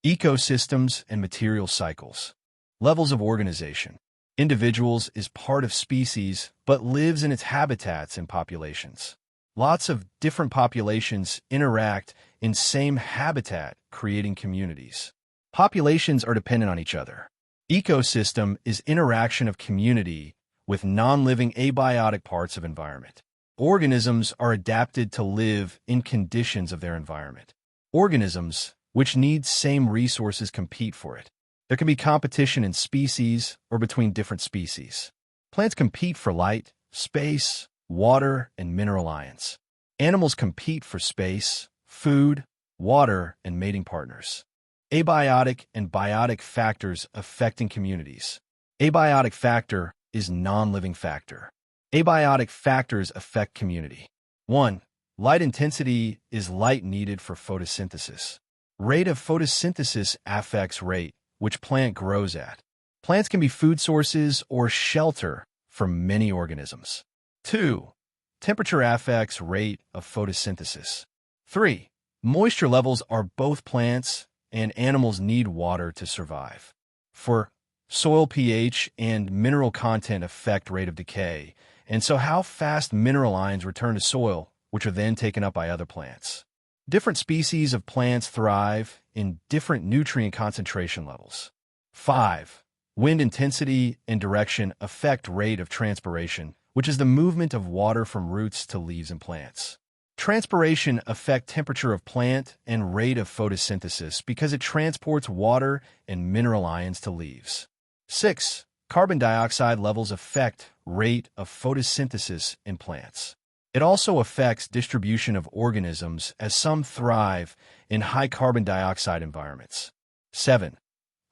Ecosystems and material cycles. Levels of organization. Individuals is part of species, but lives in its habitats and populations. Lots of different populations interact in same habitat, creating communities. Populations are dependent on each other. Ecosystem is interaction of community with non-living abiotic parts of environment. Organisms are adapted to live in conditions of their environment. Organisms, which need same resources, compete for it. There can be competition in species or between different species. Plants compete for light, space, water, and mineral ions. Animals compete for space, food, water, and mating partners. Abiotic and biotic factors affecting communities. Abiotic factor is non-living factor. Abiotic factors affect community. 1. Light intensity is light needed for photosynthesis. Rate of photosynthesis affects rate which plant grows at. Plants can be food sources or shelter for many organisms. 2. Temperature affects rate of photosynthesis. 3. Moisture levels are both plants and animals need water to survive. 4. Soil pH and mineral content affect rate of decay, and so how fast mineral ions return to soil, which are then taken up by other plants. Different species of plants thrive in different nutrient concentration levels. 5. Wind intensity and direction affect rate of transpiration, which is the movement of water from roots to leaves in plants. Transpiration affects temperature of plant and rate of photosynthesis because it transports water and mineral ions to leaves. 6. Carbon dioxide levels affect rate of photosynthesis in plants. It also affects distribution of organisms as some thrive in high carbon dioxide environments. 7.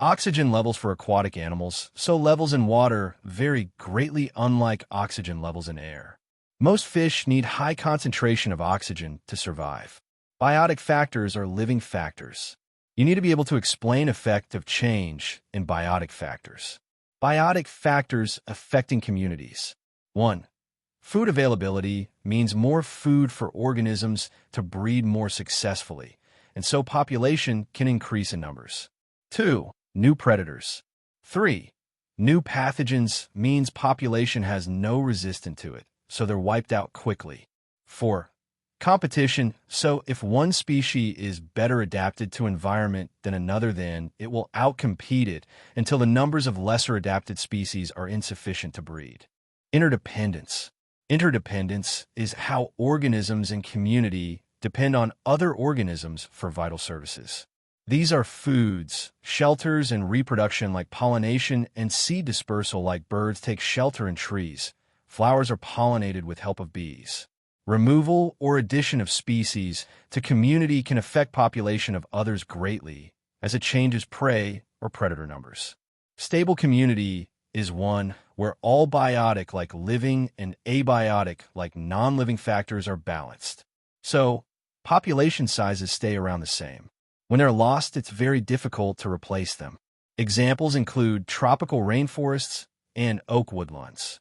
Oxygen levels for aquatic animals, so levels in water vary greatly unlike oxygen levels in air. Most fish need high concentration of oxygen to survive. Biotic factors are living factors. You need to be able to explain effect of change in biotic factors. Biotic factors affecting communities. 1. Food availability means more food for organisms to breed more successfully, and so population can increase in numbers. 2. New predators. 3. New pathogens means population has no resistance to it, so they're wiped out quickly. 4. Competition, so if one species is better adapted to environment than another, then it will outcompete it until the numbers of lesser adapted species are insufficient to breed. Interdependence. Interdependence is how organisms and community depend on other organisms for vital services. These are foods, shelters, and reproduction like pollination and seed dispersal like birds take shelter in trees. Flowers are pollinated with help of bees. Removal or addition of species to community can affect population of others greatly as it changes prey or predator numbers. Stable community is one where all biotic like living and abiotic like non-living factors are balanced. So, population sizes stay around the same. When they're lost, it's very difficult to replace them. Examples include tropical rainforests and oak woodlands.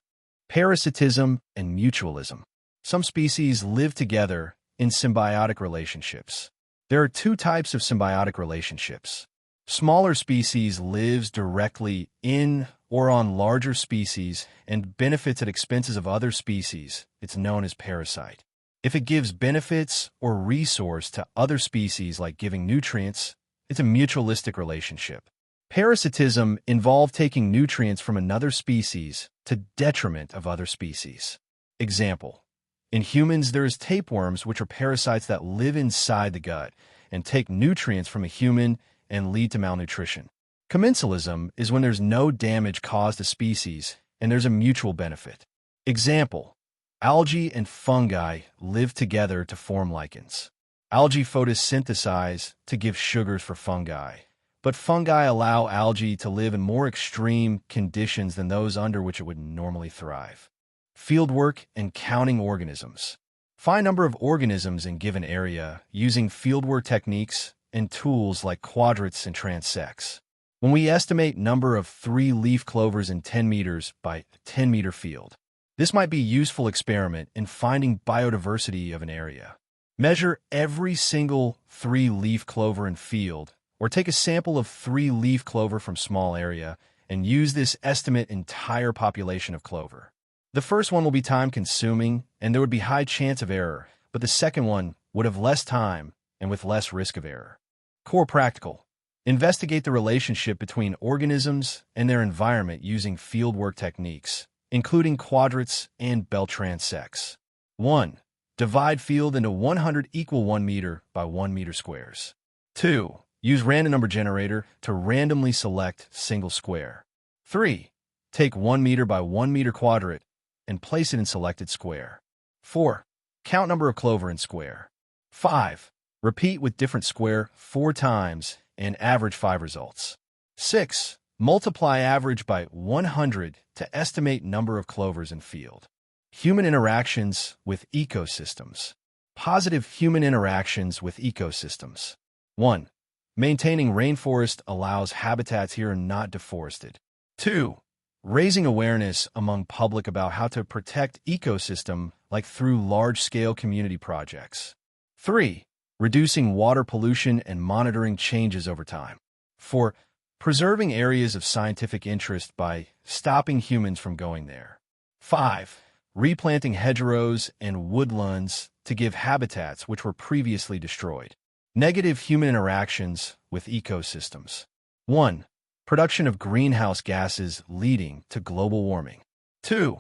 Parasitism and mutualism. Some species live together in symbiotic relationships. There are two types of symbiotic relationships. Smaller species lives directly in or on larger species and benefits at expenses of other species. It's known as parasite. If it gives benefits or resource to other species like giving nutrients, it's a mutualistic relationship. Parasitism involves taking nutrients from another species to detriment of other species. Example: in humans, there is tapeworms, which are parasites that live inside the gut and take nutrients from a human and lead to malnutrition. Commensalism is when there's no damage caused to species and there's a mutual benefit. Example: algae and fungi live together to form lichens. Algae photosynthesize to give sugars for fungi, but fungi allow algae to live in more extreme conditions than those under which it would normally thrive. Fieldwork and counting organisms. Find number of organisms in given area using fieldwork techniques and tools like quadrats and transects. When we estimate number of 3-leaf clovers in 10 meters by 10-meter field, this might be useful experiment in finding biodiversity of an area. Measure every single 3-leaf clover in field Or take a sample of 3-leaf clover from small area and use this estimate entire population of clover. The first one will be time-consuming, and there would be high chance of error, but the second one would have less time and with less risk of error. Core practical. Investigate the relationship between organisms and their environment using fieldwork techniques, including quadrats and belt transects. 1. Divide field into 100 equal 1 meter by 1 meter squares. 2. Use random number generator to randomly select single square. 3. Take 1 meter by 1 meter quadrat and place it in selected square. 4. Count number of clover in square. 5. Repeat with different square 4 times and average 5 results. 6. Multiply average by 100 to estimate number of clovers in field. Human interactions with ecosystems. Positive human interactions with ecosystems. 1. Maintaining rainforest allows habitats here not deforested. 2. Raising awareness among public about how to protect ecosystem like through large-scale community projects. 3. Reducing water pollution and monitoring changes over time. 4. Preserving areas of scientific interest by stopping humans from going there. 5. Replanting hedgerows and woodlands to give habitats which were previously destroyed. Negative human interactions with ecosystems. 1. Production of greenhouse gases leading to global warming. 2.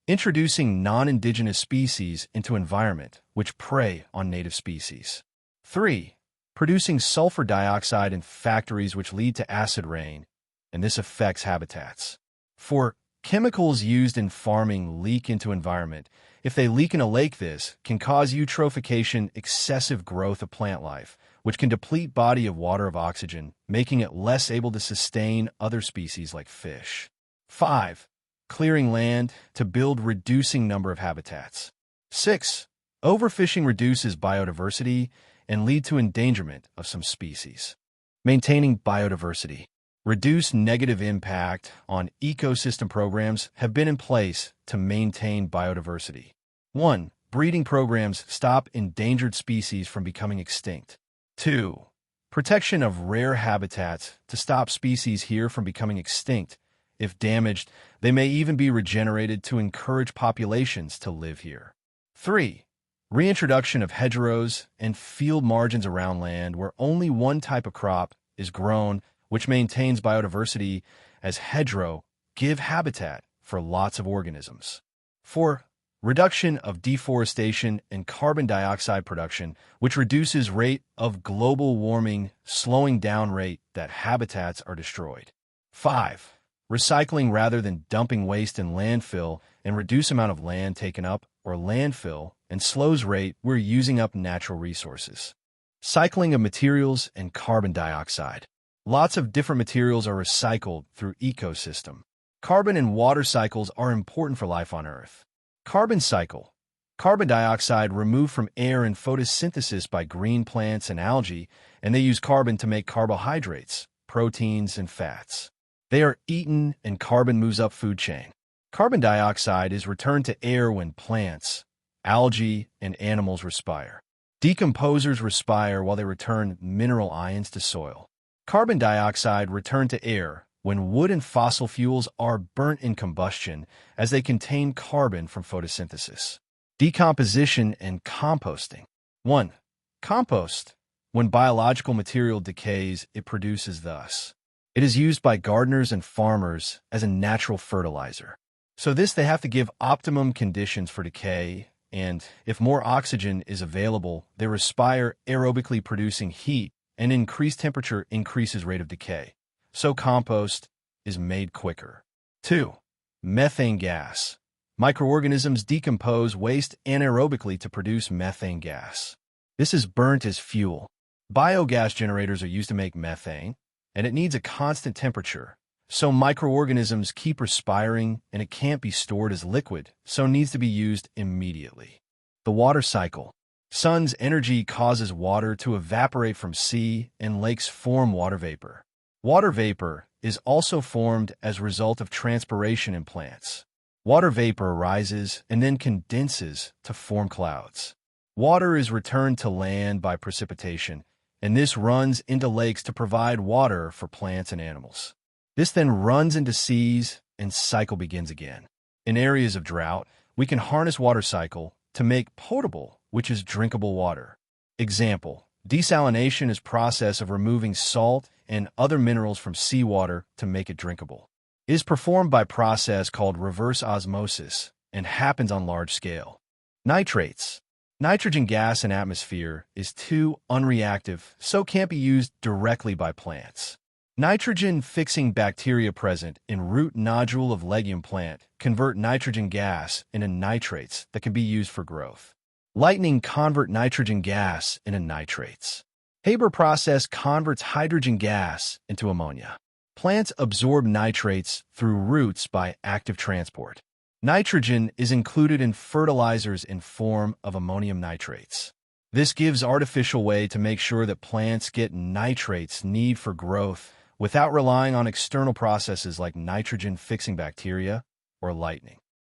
Introducing non-indigenous species into environment which prey on native species. 3. Producing sulfur dioxide in factories which lead to acid rain, and this affects habitats. 4. Chemicals used in farming leak into environment. If they leak in a lake, this can cause eutrophication, excessive growth of plant life, which can deplete body of water of oxygen, making it less able to sustain other species like fish. 5. Clearing land to build reducing number of habitats. 6. Overfishing reduces biodiversity and lead to endangerment of some species. Maintaining biodiversity. Reduce negative impact on ecosystem programs have been in place to maintain biodiversity. 1. Breeding programs stop endangered species from becoming extinct. 2. Protection of rare habitats to stop species here from becoming extinct. If damaged, they may even be regenerated to encourage populations to live here. 3. Reintroduction of hedgerows and field margins around land where only one type of crop is grown, which maintains biodiversity, as hedgerow give habitat for lots of organisms. 4. Reduction of deforestation and carbon dioxide production, which reduces rate of global warming, slowing down rate that habitats are destroyed. 5. Recycling rather than dumping waste in landfill and reduce amount of land taken up or landfill and slows rate we're using up natural resources. Cycling of materials and carbon dioxide. Lots of different materials are recycled through ecosystem. Carbon and water cycles are important for life on Earth. Carbon cycle. Carbon dioxide removed from air in photosynthesis by green plants and algae, and they use carbon to make carbohydrates, proteins, and fats. They are eaten and carbon moves up food chain. Carbon dioxide is returned to air when plants, algae, and animals respire. Decomposers respire while they return mineral ions to soil. Carbon dioxide returned to air when wood and fossil fuels are burnt in combustion as they contain carbon from photosynthesis. Decomposition and composting. 1. Compost. When biological material decays, it produces thus. It is used by gardeners and farmers as a natural fertilizer. So they have to give optimum conditions for decay, and if more oxygen is available, they respire aerobically producing heat, and increased temperature increases rate of decay. So compost is made quicker. 2. Methane gas. Microorganisms decompose waste anaerobically to produce methane gas. This is burnt as fuel. Biogas generators are used to make methane, and it needs a constant temperature. So microorganisms keep respiring, and it can't be stored as liquid, so needs to be used immediately. The water cycle. Sun's energy causes water to evaporate from sea, and lakes form water vapor. Water vapor is also formed as a result of transpiration in plants. Water vapor rises and then condenses to form clouds. Water is returned to land by precipitation, and this runs into lakes to provide water for plants and animals. This then runs into seas, and cycle begins again. In areas of drought, we can harness water cycle to make potable, which is drinkable water. Example, desalination is process of removing salt and other minerals from seawater to make it drinkable. It is performed by process called reverse osmosis and happens on large scale. Nitrates. Nitrogen gas in atmosphere is too unreactive, so can't be used directly by plants. Nitrogen-fixing bacteria present in root nodule of legume plant convert nitrogen gas into nitrates that can be used for growth. Lightning convert nitrogen gas into nitrates. Haber process converts hydrogen gas into ammonia. Plants absorb nitrates through roots by active transport. Nitrogen is included in fertilizers in form of ammonium nitrates. This gives artificial way to make sure that plants get nitrates need for growth without relying on external processes like nitrogen-fixing bacteria or lightning.